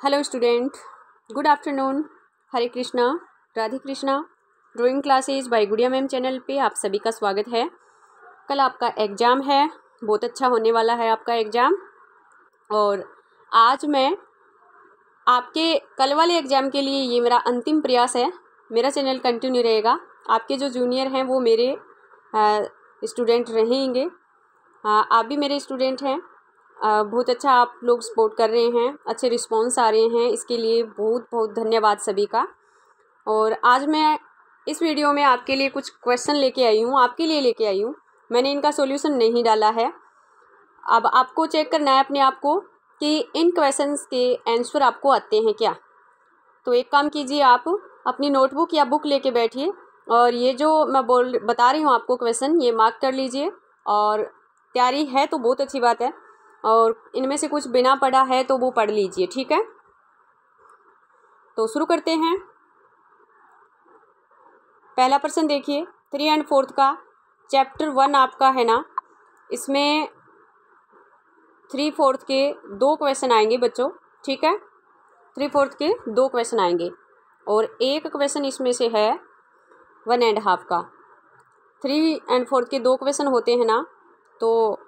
Hello student, good afternoon. हरे Krishna, Radhe Krishna. Drawing classes bye गुड़िया ma'am channel पे आप सभी का स्वागत है। कल आपका एग्ज़ाम है, बहुत अच्छा होने वाला है आपका एग्ज़ाम। और आज मैं आपके कल वाले एग्ज़ाम के लिए ये मेरा अंतिम प्रयास है। मेरा चैनल कंटिन्यू रहेगा। आपके जो जूनियर हैं वो मेरे स्टूडेंट रहेंगे। आप भी मेरे स्टूडेंट हैं। बहुत अच्छा आप लोग सपोर्ट कर रहे हैं, अच्छे रिस्पॉन्स आ रहे हैं, इसके लिए बहुत बहुत धन्यवाद सभी का। और आज मैं इस वीडियो में आपके लिए कुछ क्वेश्चन लेके आई हूँ, आपके लिए लेके आई हूँ। मैंने इनका सॉल्यूशन नहीं डाला है। अब आपको चेक करना है अपने आप को कि इन क्वेश्चंस के आंसर आपको आते हैं क्या। तो एक काम कीजिए, आप अपनी नोटबुक या बुक लेके बैठिए और ये जो मैं बता रही हूँ आपको क्वेश्चन, ये मार्क कर लीजिए। और तैयारी है तो बहुत अच्छी बात है, और इनमें से कुछ बिना पढ़ा है तो वो पढ़ लीजिए, ठीक है। तो शुरू करते हैं। पहला प्रश्न देखिए, 3 और 4 का चैप्टर 1 आपका है ना, इसमें 3/4 के 2 क्वेश्चन आएंगे बच्चों, ठीक है। 3/4 के 2 क्वेश्चन आएंगे और एक क्वेश्चन इसमें से है 1.5 का। 3 और 4 के 2 क्वेश्चन होते हैं ना, तो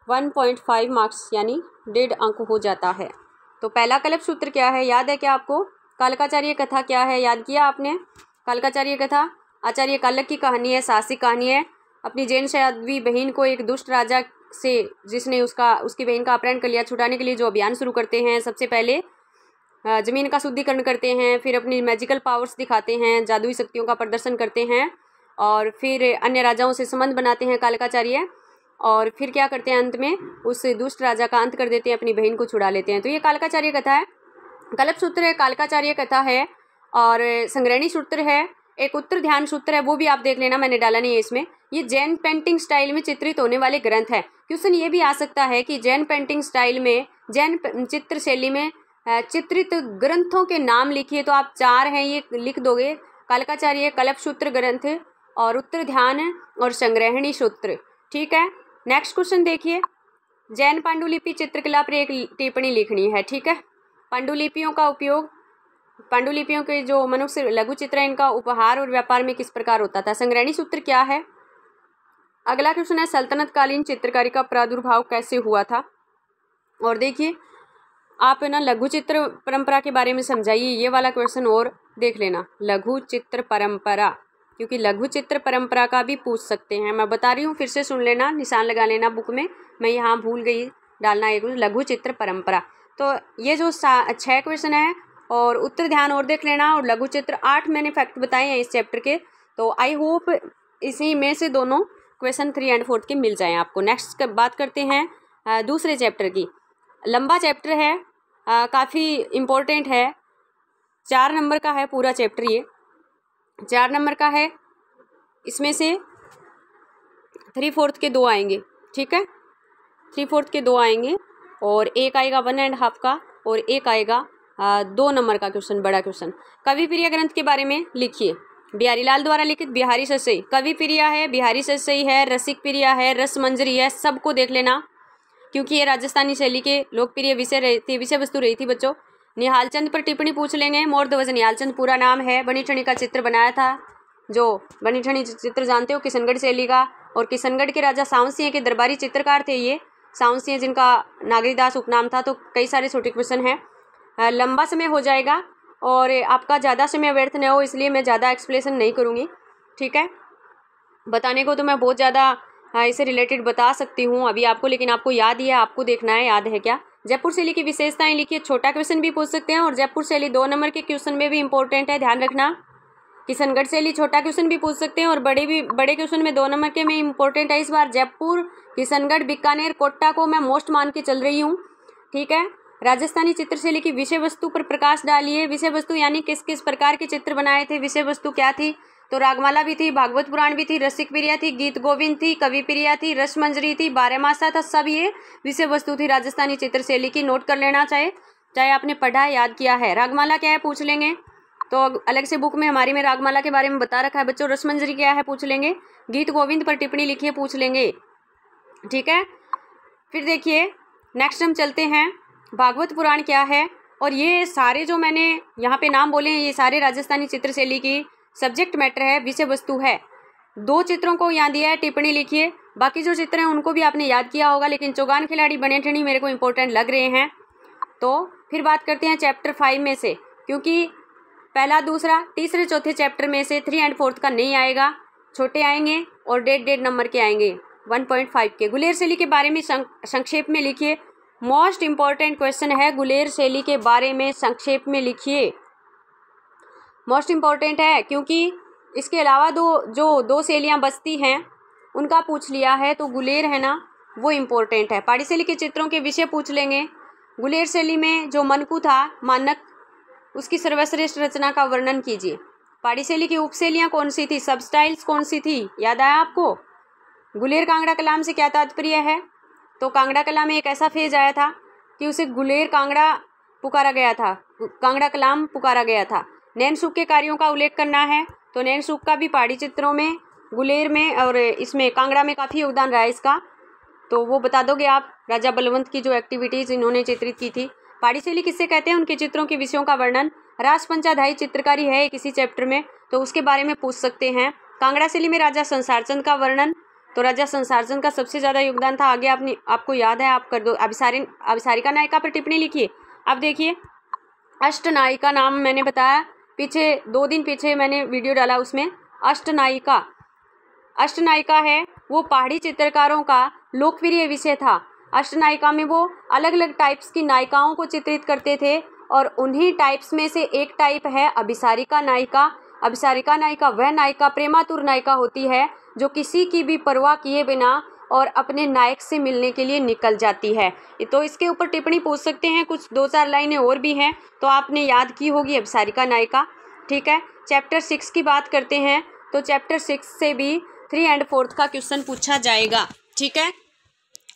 1.5 मार्क्स यानी 1.5 अंक हो जाता है। तो पहला कल्प सूत्र क्या है, याद है क्या आपको? कालकाचार्य कथा क्या है, याद किया आपने? कालकाचार्य कथा आचार्य कालक की कहानी है, साहसिक कहानी है। अपनी जैन साध्वी बहन को एक दुष्ट राजा से, जिसने उसकी बहन का अपहरण कर लिया, छुड़ाने के लिए जो अभियान शुरू करते हैं। सबसे पहले जमीन का शुद्धिकरण करते हैं, फिर अपनी मैजिकल पावर्स दिखाते हैं, जादुई शक्तियों का प्रदर्शन करते हैं, और फिर अन्य राजाओं से संबंध बनाते हैं कालकाचार्य, और फिर क्या करते हैं, अंत में उस दुष्ट राजा का अंत कर देते हैं, अपनी बहन को छुड़ा लेते हैं। तो ये कालकाचार्य कथा है, कल्प सूत्र है, कालकाचार्य कथा है। और संग्रहणी सूत्र है, एक उत्तर ध्यान सूत्र है, वो भी आप देख लेना, मैंने डाला नहीं है इसमें। ये जैन पेंटिंग स्टाइल में चित्रित होने वाले ग्रंथ है। क्वेश्चन ये भी आ सकता है कि जैन पेंटिंग स्टाइल में, जैन चित्र शैली में चित्रित ग्रंथों के नाम लिखिए। तो आप 4 हैं, ये लिख दोगे, कालकाचार्य, कल्प सूत्र ग्रंथ, और उत्तर ध्यान और संग्रहणी सूत्र, ठीक है। नेक्स्ट क्वेश्चन देखिए, जैन पांडुलिपि चित्रकला पर एक टिप्पणी लिखनी है, ठीक है। पांडुलिपियों का उपयोग, पांडुलिपियों के जो मनुष्य लघु चित्र है, इनका उपहार और व्यापार में किस प्रकार होता था। संग्रहणी सूत्र क्या है। अगला क्वेश्चन है, सल्तनत कालीन चित्रकारी का प्रादुर्भाव कैसे हुआ था। और देखिए आप ना लघु चित्र परंपरा के बारे में समझाइए, ये वाला क्वेश्चन और देख लेना, लघु चित्र परंपरा, क्योंकि लघु चित्र परंपरा का भी पूछ सकते हैं। मैं बता रही हूँ, फिर से सुन लेना, निशान लगा लेना बुक में, मैं यहाँ भूल गई डालना एक लघु चित्र परंपरा। तो ये जो 6 क्वेश्चन है, और उत्तर ध्यान और देख लेना, और लघु चित्र 8 मैंने फैक्ट बताए हैं इस चैप्टर के। तो आई होप इसी में से दोनों क्वेश्चन 3 और 4 के मिल जाएँ आपको। नेक्स्ट बात करते हैं दूसरे चैप्टर की। लंबा चैप्टर है, काफ़ी इम्पोर्टेंट है, 4 नंबर का है पूरा चैप्टर, ये 4 नंबर का है। इसमें से 3/4 के 2 आएंगे, ठीक है। 3/4 के 2 आएंगे, और एक आएगा 1.5 का, और एक आएगा 2 नंबर का क्वेश्चन, बड़ा क्वेश्चन। कवि प्रिया ग्रंथ के बारे में लिखिए। बिहारी लाल द्वारा लिखित बिहारी सतसई, कवि प्रिया है, बिहारी सतसई है, रसिक प्रिया है, रस मंजरी है, सबको देख लेना, क्योंकि ये राजस्थानी शैली के लोकप्रिय विषय वस्तु रही थी बच्चों। निहालचंद पर टिप्पणी पूछ लेंगे। मोरध्वज निहालचंद पूरा नाम है। बनीठनी का चित्र बनाया था, जो बनीठनी चित्र जानते हो, किशनगढ़ शैली का, और किशनगढ़ के राजा सावन सिंह के दरबारी चित्रकार थे ये, सावन सिंह, जिनका नागरीदास उपनाम था। तो कई सारे छोटे क्वेश्चन हैं, लंबा समय हो जाएगा और आपका ज़्यादा समय व्यर्थ न हो, इसलिए मैं ज़्यादा एक्सप्लेनेशन नहीं करूँगी, ठीक है। बताने को तो मैं बहुत ज़्यादा इससे रिलेटेड बता सकती हूँ अभी आपको, लेकिन आपको याद ही है, आपको देखना है याद है क्या। जयपुर शैली की विशेषताएं लिखिए, छोटा क्वेश्चन भी पूछ सकते हैं, और जयपुर शैली 2 नंबर के क्वेश्चन में भी इंपॉर्टेंट है, ध्यान रखना। किशनगढ़ शैली छोटा क्वेश्चन भी पूछ सकते हैं, और बड़े क्वेश्चन में 2 नंबर के में इंपॉर्टेंट है। इस बार जयपुर, किशनगढ़, बीकानेर, कोटा को मैं मोस्ट मान के चल रही हूँ, ठीक है। राजस्थानी चित्रशैली की विषय वस्तु पर प्रकाश डालिए। विषय वस्तु यानी किस किस प्रकार के चित्र बनाए थे, विषय वस्तु क्या थी। तो रागमाला भी थी, भागवत पुराण भी थी, रसिक प्रिया थी, गीत गोविंद थी, कवि प्रिया थी, रस मंजरी थी, 12 मासा था, सब ये विषय वस्तु थी राजस्थानी चित्रशैली की। नोट कर लेना, चाहे आपने पढ़ा है, याद किया है। रागमाला क्या है पूछ लेंगे, तो अलग से बुक में हमारी में रागमाला के बारे में बता रखा है बच्चों। रस मंजरी क्या है पूछ लेंगे। गीत गोविंद पर टिप्पणी लिखिए पूछ लेंगे, ठीक है। फिर देखिए नेक्स्ट हम चलते हैं, भागवत पुराण क्या है, और ये सारे जो मैंने यहाँ पे नाम बोले हैं ये सारे राजस्थानी चित्रशैली की सब्जेक्ट मैटर है, विषय वस्तु है। 2 चित्रों को यहाँ दिया है, टिप्पणी लिखिए। बाकी जो चित्र हैं उनको भी आपने याद किया होगा, लेकिन चौगान खिलाड़ी बने ठनी मेरे को इंपॉर्टेंट लग रहे हैं। तो फिर बात करते हैं चैप्टर 5 में से, क्योंकि पहला, दूसरा, तीसरे, चौथे चैप्टर में से 3 और 4 का नहीं आएगा, छोटे आएंगे और 1.5 नंबर के आएंगे 1.5 के। गुलेर शैली के बारे में संक्षेप में लिखिए। मोस्ट इम्पॉर्टेंट क्वेश्चन है, गुलेर शैली के बारे में संक्षेप में लिखिए। मोस्ट इम्पॉर्टेंट है क्योंकि इसके अलावा दो शैलियाँ बचती हैं उनका पूछ लिया है, तो गुलेर है ना वो इम्पोर्टेंट है। पहाड़ी शैली के चित्रों के विषय पूछ लेंगे। गुलेर शैली में जो मनकू था, मानक, उसकी सर्वश्रेष्ठ रचना का वर्णन कीजिए। पहाड़ी शैली की उपशैलियाँ कौन सी थी, सब स्टाइल्स कौन सी थी, याद आया आपको। गुलेर कांगड़ा कलाम से क्या तात्पर्य है, तो कांगड़ा कलाम में एक ऐसा फेज आया था कि उसे गुलेर कांगड़ा पुकारा गया था, कांगड़ा कलाम पुकारा गया था। नैन सूख के कार्यों का उल्लेख करना है, तो नैन सूख का भी पहाड़ी चित्रों में, गुलेर में और इसमें कांगड़ा में काफ़ी योगदान रहा है इसका, तो वो बता दोगे आप। राजा बलवंत की जो एक्टिविटीज़ इन्होंने चित्रित की थी। पहाड़ी शैली किससे कहते हैं, उनके चित्रों के विषयों का वर्णन। राजपंचाध्यायी चित्रकारी है किसी चैप्टर में, तो उसके बारे में पूछ सकते हैं। कांगड़ा शैली में राजा संसार चंद का वर्णन, तो राजा संसार चंद का सबसे ज़्यादा योगदान था। आगे आपको याद है, आप कर दो। अभिसारिका नायिका पर टिप्पणी लिखिए। अब देखिए, अष्टनायिका नाम मैंने बताया, पीछे 2 दिन पीछे मैंने वीडियो डाला, उसमें अष्टनायिका है वो पहाड़ी चित्रकारों का लोकप्रिय विषय था। अष्टनायिका में वो अलग अलग टाइप्स की नायिकाओं को चित्रित करते थे, और उन्हीं टाइप्स में से एक टाइप है अभिसारिका नायिका। अभिसारिका नायिका वह नायिका, प्रेमातुर नायिका होती है जो किसी की भी परवाह किए बिना और अपने नायक से मिलने के लिए निकल जाती है। तो इसके ऊपर टिप्पणी पूछ सकते हैं, कुछ 2-4 लाइनें और भी हैं, तो आपने याद की होगी अभिसारिका नायिका। ठीक है, चैप्टर 6 की बात करते हैं, तो चैप्टर 6 से भी 3 और 4 का क्वेश्चन पूछा जाएगा। ठीक है,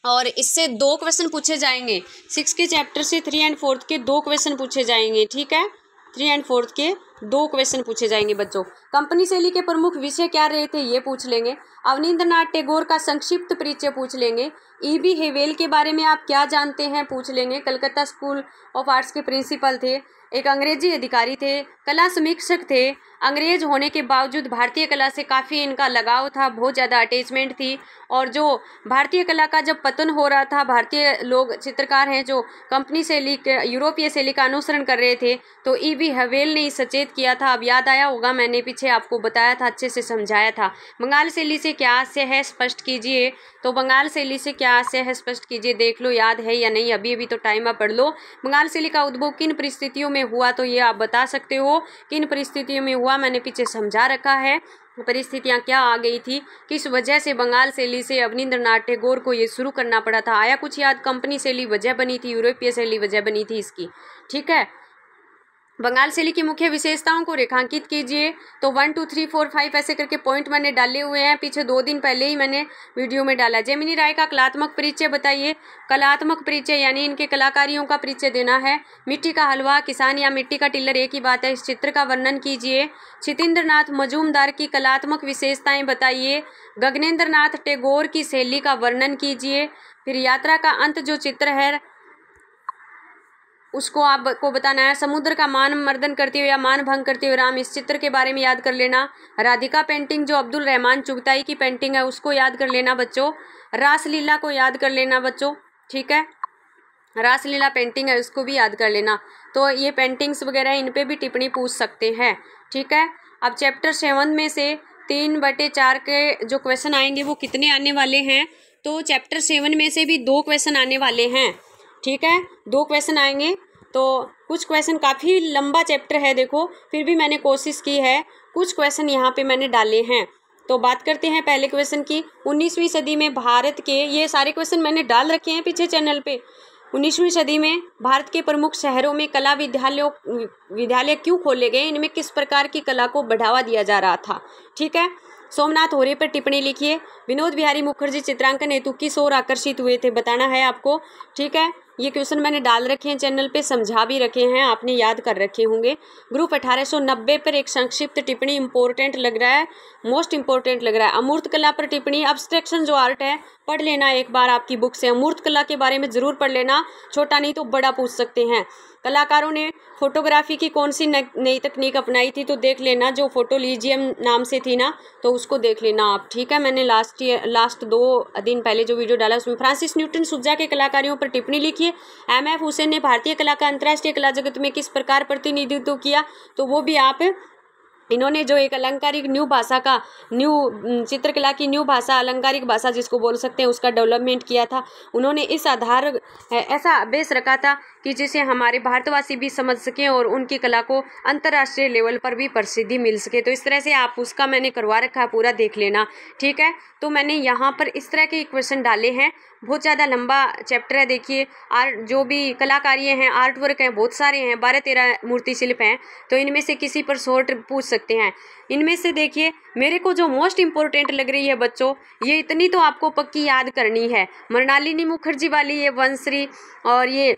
और इससे 2 क्वेश्चन पूछे जाएंगे। 6 के चैप्टर से 3 और 4 के 2 क्वेश्चन पूछे जाएंगे। ठीक है, 3 और 4 के 2 क्वेश्चन पूछे जाएंगे बच्चों। कंपनी शैली के प्रमुख विषय क्या रहे थे ये पूछ लेंगे। अवनींद्रनाथ टैगोर का संक्षिप्त परिचय पूछ लेंगे। E.B. हेवेल के बारे में आप क्या जानते हैं पूछ लेंगे। कलकत्ता स्कूल ऑफ आर्ट्स के प्रिंसिपल थे, एक अंग्रेजी अधिकारी थे, कला समीक्षक थे। अंग्रेज होने के बावजूद भारतीय कला से काफ़ी इनका लगाव था, बहुत ज़्यादा अटैचमेंट थी। और जो भारतीय कला का जब पतन हो रहा था, भारतीय लोग चित्रकार हैं जो कंपनी शैली, यूरोपीय शैली का अनुसरण कर रहे थे, तो E.B. हेवेल ने सचेत किया था। अब याद आया होगा, मैंने पीछे आपको बताया था, अच्छे से समझाया था। बंगाल शैली से क्या आशय है स्पष्ट कीजिए, तो बंगाल शैली से क्या आशय है स्पष्ट कीजिए। देख लो याद है या नहीं, अभी तो टाइम आप पढ़ लो। बंगाल शैली का उद्भव किन परिस्थितियों में हुआ, तो ये आप बता सकते हो किन परिस्थितियों में हुआ, मैंने पीछे समझा रखा है। परिस्थितियां क्या आ गई थी, किस वजह से बंगाल शैली से अवनींद्रनाथ टैगोर को ये शुरू करना पड़ा था। आया कुछ याद, कंपनी शैली वजह बनी थी, यूरोपीय शैली वजह बनी थी इसकी। ठीक है, बंगाल शैली की मुख्य विशेषताओं को रेखांकित कीजिए। तो 1 2 3 4 5 ऐसे करके पॉइंट मैंने डाले हुए हैं, पीछे 2 दिन पहले ही मैंने वीडियो में डाला। जेमिनी राय का कलात्मक परिचय बताइए। कलात्मक परिचय यानी इनके कलाकारियों का परिचय देना है। मिट्टी का हलवा, किसान या मिट्टी का टिल्लर एक ही बात है, इस चित्र का वर्णन कीजिए। छितेंद्रनाथ मजूमदार की कलात्मक विशेषताएं बताइए। गगनेंद्रनाथ टैगोर की शैली का वर्णन कीजिए। फिर यात्रा का अंत जो चित्र है उसको आपको बताना है। समुद्र का मान मर्दन करते हुए या मान भंग करते हुए राम, इस चित्र के बारे में याद कर लेना। राधिका पेंटिंग जो अब्दुल रहमान चुगताई की पेंटिंग है उसको याद कर लेना बच्चों। रासलीला को याद कर लेना बच्चों। ठीक है, रासलीला पेंटिंग है उसको भी याद कर लेना। तो ये पेंटिंग्स वगैरह इन पे भी टिप्पणी पूछ सकते हैं। ठीक है, अब चैप्टर 7 में से 3/4 के जो क्वेश्चन आएंगे वो कितने आने वाले हैं, तो चैप्टर 7 में से भी 2 क्वेश्चन आने वाले हैं। ठीक है, 2 क्वेश्चन आएंगे। तो कुछ क्वेश्चन, काफ़ी लंबा चैप्टर है देखो, फिर भी मैंने कोशिश की है, कुछ क्वेश्चन यहाँ पे मैंने डाले हैं। तो बात करते हैं पहले क्वेश्चन की। 19वीं सदी में भारत के, ये सारे क्वेश्चन मैंने डाल रखे हैं पीछे चैनल पे। 19वीं सदी में भारत के प्रमुख शहरों में कला विद्यालय क्यों खोले गए, इनमें किस प्रकार की कला को बढ़ावा दिया जा रहा था। ठीक है, सोमनाथ होरे पर टिप्पणी लिखिए। विनोद बिहारी मुखर्जी चित्रांकन हेतु किस ओर आकर्षित हुए थे, बताना है आपको। ठीक है, ये क्वेश्चन मैंने डाल रखे हैं चैनल पे, समझा भी रखे हैं, आपने याद कर रखे होंगे। ग्रुप 1890 पर एक संक्षिप्त टिप्पणी इंपॉर्टेंट लग रहा है, मोस्ट इंपॉर्टेंट लग रहा है। अमूर्त कला पर टिप्पणी, अब्स्ट्रक्शन जो आर्ट है पढ़ लेना एक बार आपकी बुक से, अमूर्त कला के बारे में जरूर पढ़ लेना, छोटा नहीं तो बड़ा पूछ सकते हैं। कलाकारों ने फोटोग्राफी की कौन सी नई तकनीक अपनाई थी, तो देख लेना, जो फोटोलिजियम नाम से थी ना, तो उसको देख लेना आप, ठीक है। मैंने लास्ट 2 दिन पहले जो वीडियो डाला उसमें फ्रांसिस न्यूटन सुज्जा के कलाकारियों पर टिप्पणी लिखी है। एम.एफ. हुसैन ने भारतीय कला का अंतर्राष्ट्रीय कला जगत में किस प्रकार प्रतिनिधित्व किया, तो वो भी आप, इन्होंने जो एक अलंकारिक न्यू भाषा का चित्रकला की न्यू भाषा, अलंकारिक भाषा जिसको बोल सकते हैं, उसका डेवलपमेंट किया था। उन्होंने इस आधार ऐसा बेस रखा था कि जिसे हमारे भारतवासी भी समझ सकें और उनकी कला को अंतर्राष्ट्रीय लेवल पर भी प्रसिद्धि मिल सके। तो इस तरह से आप उसका मैंने करवा रखा है, पूरा देख लेना, ठीक है। तो मैंने यहाँ पर इस तरह के क्वेश्चन डाले हैं, बहुत ज़्यादा लंबा चैप्टर है। देखिए जो भी कलाकारियाँ हैं, आर्ट वर्क हैं, बहुत सारे हैं, 12-13 मूर्ति शिल्प हैं, तो इनमें से किसी पर शॉर्ट पूछ सकते हैं। इनमें से देखिए मेरे को जो मोस्ट इम्पोर्टेंट लग रही है बच्चों, ये इतनी तो आपको पक्की याद करनी है, मृणालिनी मुखर्जी वाली ये वंशश्री, और ये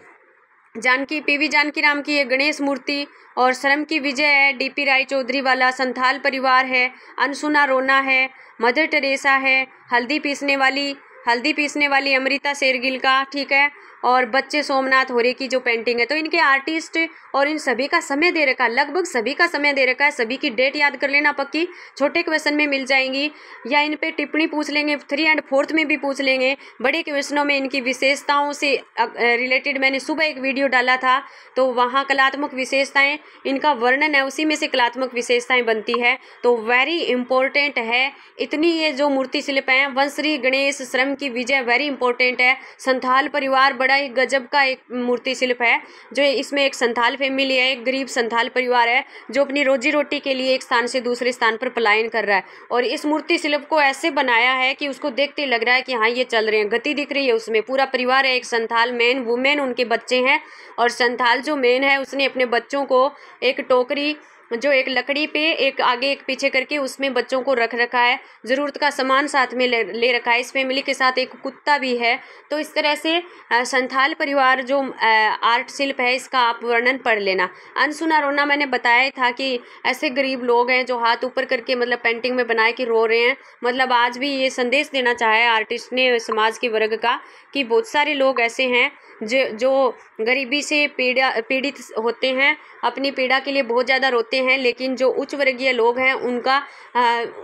पीवी जानकी राम की ये गणेश मूर्ति, और श्रम की विजय है, डीपी राय चौधरी वाला, संथाल परिवार है, अनसुना रोना है, मदर टेरेसा है, हल्दी पीसने वाली अमृता शेरगिल का, ठीक है, और बच्चे सोमनाथ होरे की जो पेंटिंग है। तो इनके आर्टिस्ट और इन सभी का समय दे रखा है, लगभग सभी का समय दे रखा है, सभी की डेट याद कर लेना पक्की, छोटे क्वेश्चन में मिल जाएंगी, या इन पे टिप्पणी पूछ लेंगे, 3 और 4th में भी पूछ लेंगे। बड़े क्वेश्चनों में इनकी विशेषताओं से रिलेटेड मैंने सुबह एक वीडियो डाला था, तो वहाँ कलात्मक विशेषताएं इनका वर्णन है, उसी में से कलात्मक विशेषताएं बनती है। तो वेरी इंपॉर्टेंट है, इतनी ये जो मूर्ति शिल्प हैं, वंशश्री, गणेश, श्रम की विजय वेरी इंपॉर्टेंट है, संथाल परिवार बड़ा ही गजब का एक मूर्ति शिल्प है, जो इसमें एक संथाल फैमिली है, एक गरीब संथाल परिवार है जो अपनी रोजी रोटी के लिए एक स्थान से दूसरे स्थान पर पलायन कर रहा है, और इस मूर्ति शिल्प को ऐसे बनाया है कि उसको देखते लग रहा है कि हाँ ये चल रहे हैं, गति दिख रही है उसमें। पूरा परिवार है, एक संथाल मैन, वुमेन, उनके बच्चे हैं, और संथाल जो मैन है उसने अपने बच्चों को एक टोकरी, जो एक लकड़ी पे एक आगे एक पीछे करके उसमें बच्चों को रख रखा है, ज़रूरत का सामान साथ में ले रखा है। इस फैमिली के साथ एक कुत्ता भी है। तो इस तरह से संथाल परिवार जो आर्ट शिल्प है, इसका आप वर्णन पढ़ लेना। अनसुना रोना मैंने बताया था कि ऐसे गरीब लोग हैं जो हाथ ऊपर करके मतलब पेंटिंग में बनाए कि रो रहे हैं, मतलब आज भी ये संदेश देना चाहा है आर्टिस्ट ने समाज के वर्ग का, कि बहुत सारे लोग ऐसे हैं जो गरीबी से पीड़ित होते हैं, अपनी पीड़ा के लिए बहुत ज़्यादा रोते हैं, लेकिन जो उच्च वर्गीय लोग हैं उनका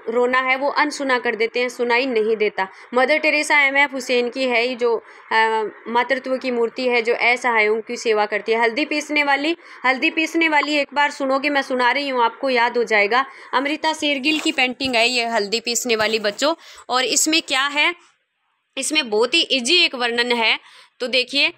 रोना है वो अनसुना कर देते हैं, सुनाई नहीं देता। Mother Teresa MF. हुसैन की है, ये जो मातृत्व की मूर्ति है, जो असहायों की सेवा करती है। हल्दी पीसने वाली एक बार सुनोगे, मैं सुना रही हूँ, आपको याद हो जाएगा। अमृता शेरगिल की पेंटिंग है ये हल्दी पीसने वाली बच्चों, और इसमें क्या है, इसमें बहुत ही इजी एक वर्णन है। तो देखिए,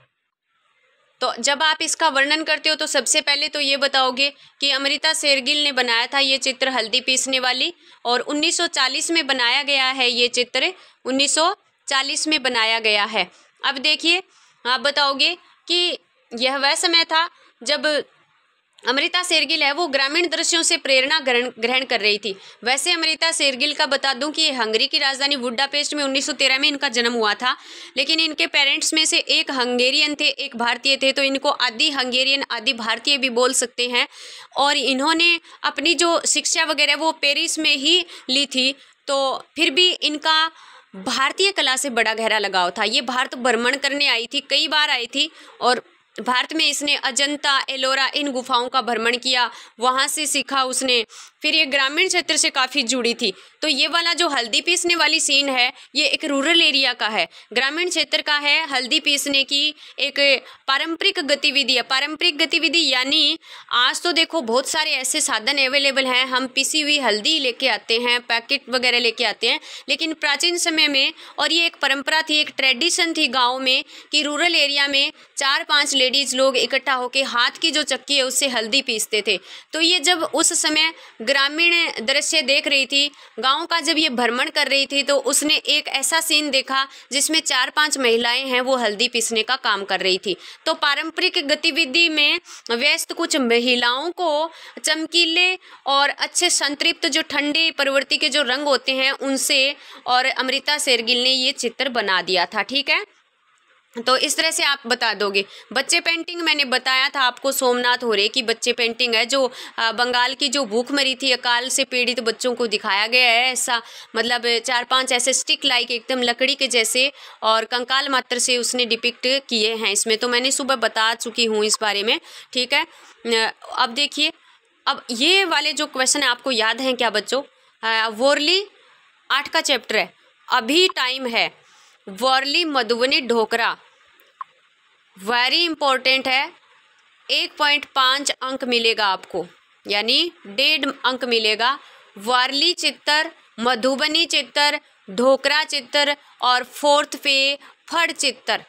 तो जब आप इसका वर्णन करते हो तो सबसे पहले तो ये बताओगे कि अमृता शेरगिल ने बनाया था ये चित्र हल्दी पीसने वाली, और 1940 में बनाया गया है ये चित्र, 1940 में बनाया गया है। अब देखिए, आप बताओगे कि यह वह समय था जब अमृता शेरगिल है वो ग्रामीण दृश्यों से प्रेरणा ग्रहण कर रही थी। वैसे अमृता शेरगिल का बता दूं कि हंगरी की राजधानी बुडापेस्ट में 1913 में इनका जन्म हुआ था, लेकिन इनके पेरेंट्स में से एक हंगेरियन थे, एक भारतीय थे, तो इनको आधी हंगेरियन आधी भारतीय भी बोल सकते हैं। और इन्होंने अपनी जो शिक्षा वगैरह वो पेरिस में ही ली थी, तो फिर भी इनका भारतीय कला से बड़ा गहरा लगाव था। ये भारत भ्रमण करने आई थी, कई बार आई थी, और भारत में इसने अजंता, एलोरा, इन गुफाओं का भ्रमण किया, वहाँ से सीखा उसने। फिर ये ग्रामीण क्षेत्र से काफ़ी जुड़ी थी। तो ये वाला जो हल्दी पीसने वाली सीन है, ये एक रूरल एरिया का है, ग्रामीण क्षेत्र का है। हल्दी पीसने की एक पारंपरिक गतिविधि है। पारंपरिक गतिविधि यानी आज तो देखो बहुत सारे ऐसे साधन अवेलेबल हैं, हम पिसी हुई हल्दी लेके आते हैं, पैकेट वगैरह लेके आते हैं, लेकिन प्राचीन समय में, और ये एक परंपरा थी, एक ट्रेडिशन थी गाँव में, कि रूरल एरिया में 4-5 लेडीज लोग इकट्ठा होकर हाथ की जो चक्की है उससे हल्दी पीसते थे। तो ये जब उस समय ग्रामीण दृश्य देख रही थी, गांव का जब ये भ्रमण कर रही थी, तो उसने एक ऐसा सीन देखा जिसमें 4-5 महिलाएं हैं वो हल्दी पीसने का काम कर रही थी। तो पारंपरिक गतिविधि में व्यस्त कुछ महिलाओं को चमकीले और अच्छे संतृप्त जो ठंडे प्रवृत्ति के जो रंग होते हैं उनसे और अमृता शेरगिल ने ये चित्र बना दिया था। ठीक है, तो इस तरह से आप बता दोगे। बच्चे पेंटिंग मैंने बताया था आपको सोमनाथ होरे की बच्चे पेंटिंग है, जो बंगाल की जो भूखमरी थी, अकाल से पीड़ित बच्चों को दिखाया गया है। ऐसा मतलब 4-5 ऐसे स्टिक लाइक एकदम लकड़ी के जैसे और कंकाल मात्र से उसने डिपिक्ट किए हैं इसमें। तो मैंने सुबह बता चुकी हूँ इस बारे में, ठीक है। अब देखिए, अब ये वाले जो क्वेश्चन है आपको याद हैं क्या बच्चों? वर्ली 8 का चैप्टर है, अभी टाइम है। वर्ली मधुबनी ढोकरा वेरी इंपॉर्टेंट है, 1.5 अंक मिलेगा आपको, यानी 1.5 अंक मिलेगा। वारली चित्तर, मधुबनी चित्तर, ढोकरा चित्तर और 4th पे फड़ चित्तर।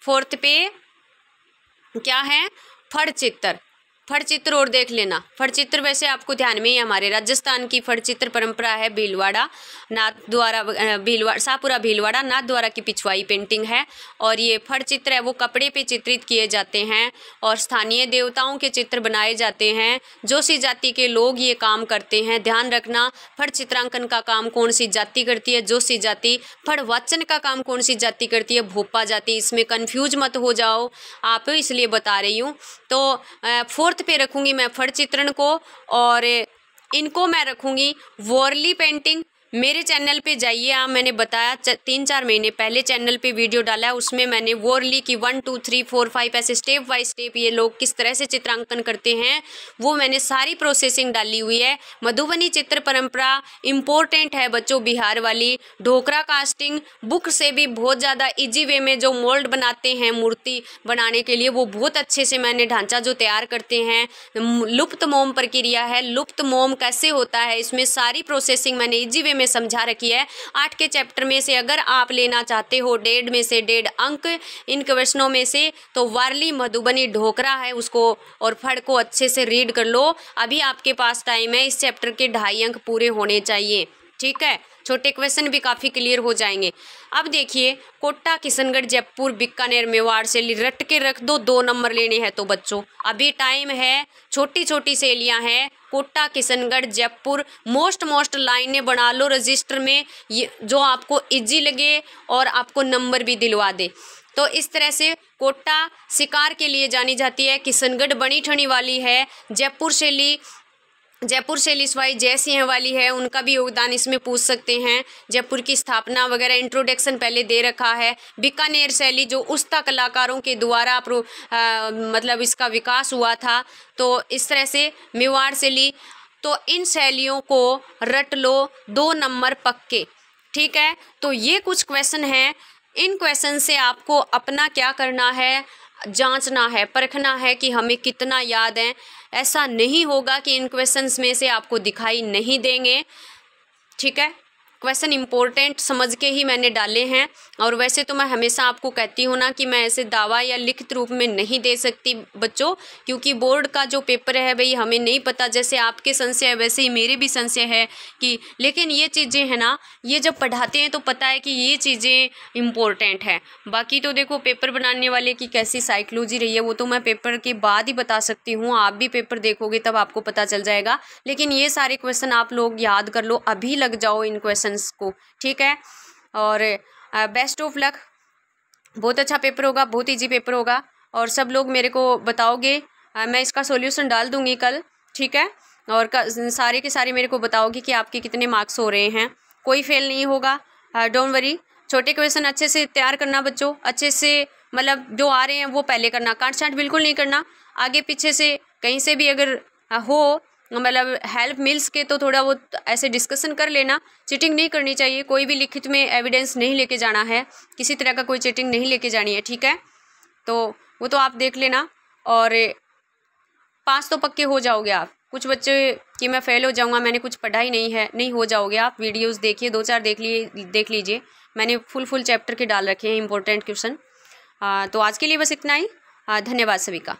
4th पे क्या है? फड़ चित्तर। फड़ चित्र और देख लेना। फड़ चित्र वैसे आपको ध्यान में ही, हमारे राजस्थान की फड़ चित्र परंपरा है। भीलवाड़ा नाथ द्वारा, शाहपुरा भीलवाड़ा नाथ द्वारा की पिछवाई पेंटिंग है। और ये फड़ चित्र है वो कपड़े पे चित्रित किए जाते हैं और स्थानीय देवताओं के चित्र बनाए जाते हैं। जोशी जाति के लोग ये काम करते हैं। ध्यान रखना, फड़ चित्रांकन का काम कौन सी जाति करती है? जोशी जाति। फड़ वाचन का काम कौन सी जाति करती है? भोपा जाति। इसमें कंफ्यूज मत हो जाओ आप, इसलिए बता रही हूँ। तो 4th पे रखूंगी मैं फड़ चित्रण को, और इनको मैं रखूंगी वॉरली पेंटिंग। मेरे चैनल पे जाइए आप, मैंने बताया 3-4 महीने पहले चैनल पे वीडियो डाला है, उसमें मैंने वॉरली की 1 2 3 4 5 ऐसे स्टेप बाय स्टेप ये लोग किस तरह से चित्रांकन करते हैं वो मैंने सारी प्रोसेसिंग डाली हुई है। मधुबनी चित्र परंपरा इम्पोर्टेंट है बच्चों, बिहार वाली। ढोकरा कास्टिंग बुक से भी बहुत ज़्यादा इजी वे में जो मोल्ड बनाते हैं मूर्ति बनाने के लिए, वो बहुत अच्छे से मैंने ढांचा जो तैयार करते हैं। लुप्त मोम प्रक्रिया है, लुप्त मोम कैसे होता है, इसमें सारी प्रोसेसिंग मैंने इजी वे में समझा रखी है। 8 के चैप्टर में से अगर आप लेना चाहते हो 1.5 में से 1.5 अंक इन क्वेश्चनों में से, तो वारली मधुबनी ढोकरा है उसको और फड़ को अच्छे से रीड कर लो। अभी आपके पास टाइम है, इस चैप्टर के 2.5 अंक पूरे होने चाहिए, ठीक है। छोटे क्वेश्चन भी काफ़ी क्लियर हो जाएंगे। अब देखिए, कोटा, किशनगढ़, जयपुर, बीकानेर, मेवाड़ से रट के रख दो, 2 नंबर लेने हैं तो बच्चों अभी टाइम है। छोटी छोटी सहेलियां हैं, कोटा, किशनगढ़, जयपुर, मोस्ट लाइनें बना लो रजिस्टर में, ये जो आपको इजी लगे और आपको नंबर भी दिलवा दे। तो इस तरह से कोटा शिकार के लिए जानी जाती है, किशनगढ़ बनी ठनी वाली है, जयपुर शैली स्वाई जय सिंह वाली है, उनका भी योगदान इसमें पूछ सकते हैं। जयपुर की स्थापना वगैरह इंट्रोडक्शन पहले दे रखा है। बीकानेर शैली जो उस्ता कलाकारों के द्वारा मतलब इसका विकास हुआ था। तो इस तरह से मेवाड़ शैली, तो इन शैलियों को रट लो, 2 नंबर पक्के, ठीक है। तो ये कुछ क्वेश्चन हैं, इन क्वेश्चन से आपको अपना क्या करना है, जांचना है, परखना है कि हमें कितना याद है। ऐसा नहीं होगा कि इन क्वेश्चंस में से आपको दिखाई नहीं देंगे, ठीक है। क्वेश्चन इंपॉर्टेंट समझ के ही मैंने डाले हैं। और वैसे तो मैं हमेशा आपको कहती हूँ ना कि मैं ऐसे दावा या लिखित रूप में नहीं दे सकती बच्चों, क्योंकि बोर्ड का जो पेपर है भाई हमें नहीं पता। जैसे आपके संशय है वैसे ही मेरे भी संशय है कि, लेकिन ये चीज़ें हैं ना, ये जब पढ़ाते हैं तो पता है कि ये चीज़ें इम्पोर्टेंट हैं। बाकी तो देखो पेपर बनाने वाले की कैसी साइकोलॉजी रही है वो तो मैं पेपर के बाद ही बता सकती हूँ। आप भी पेपर देखोगे तब आपको पता चल जाएगा। लेकिन ये सारे क्वेश्चन आप लोग याद कर लो, अभी लग जाओ इन क्वेश्चन को, ठीक है। और बेस्ट ऑफ लक, बहुत अच्छा पेपर होगा, बहुत इजी पेपर होगा और सब लोग मेरे को बताओगे। मैं इसका सॉल्यूशन डाल दूंगी कल, ठीक है। और सारे के सारे मेरे को बताओगे कि आपके कितने मार्क्स हो रहे हैं। कोई फेल नहीं होगा, डोंट वरी। छोटे क्वेश्चन अच्छे से तैयार करना बच्चों, अच्छे से मतलब जो आ रहे हैं वो पहले करना, काट छाट बिल्कुल नहीं करना। आगे पीछे से कहीं से भी अगर हो मतलब हेल्प मिल सके तो थोड़ा वो ऐसे डिस्कशन कर लेना। चीटिंग नहीं करनी चाहिए, कोई भी लिखित में एविडेंस नहीं लेके जाना है, किसी तरह का कोई चीटिंग नहीं लेके जानी है, ठीक है। तो वो तो आप देख लेना और पास तो पक्के हो जाओगे आप। कुछ बच्चे कि मैं फ़ेल हो जाऊंगा, मैंने कुछ पढ़ा ही नहीं है, नहीं हो जाओगे आप। वीडियोस देखिए, 2-4 देख लीजिए, मैंने फुल चैप्टर के डाल रखे हैं इंपॉर्टेंट क्वेश्चन। तो आज के लिए बस इतना ही। धन्यवाद सभी का।